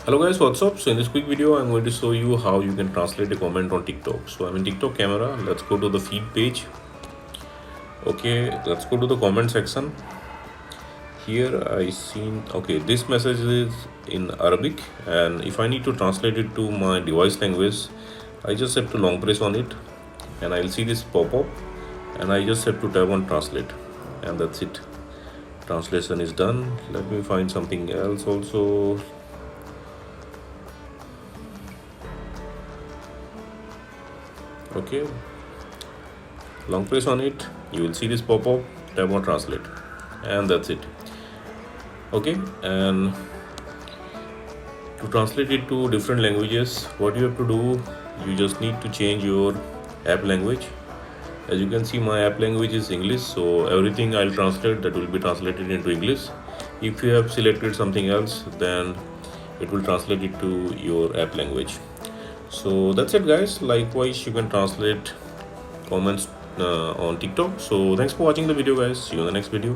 Hello guys, what's up? So in this quick video I'm going to show you how you can translate a comment on TikTok. So I'm in TikTok camera. Let's go to the feed page. Okay, let's go to the comment section. Here I seen, okay, this message is in Arabic, and if I need to translate it to my device language, I just have to long press on it and I'll see this pop-up, and I just have to tap on translate, and that's it. Translation is done. Let me find something else also. Okay, long press on it, you will see this pop-up, tap on translate, and that's it. Okay, and to translate it to different languages, what you have to do, you just need to change your app language. As you can see, my app language is English, so everything I'll translate, that will be translated into English. If you have selected something else, then it will translate it to your app language. So that's it guys. Likewise, you can translate comments on TikTok. So thanks for watching the video guys. See you in the next video.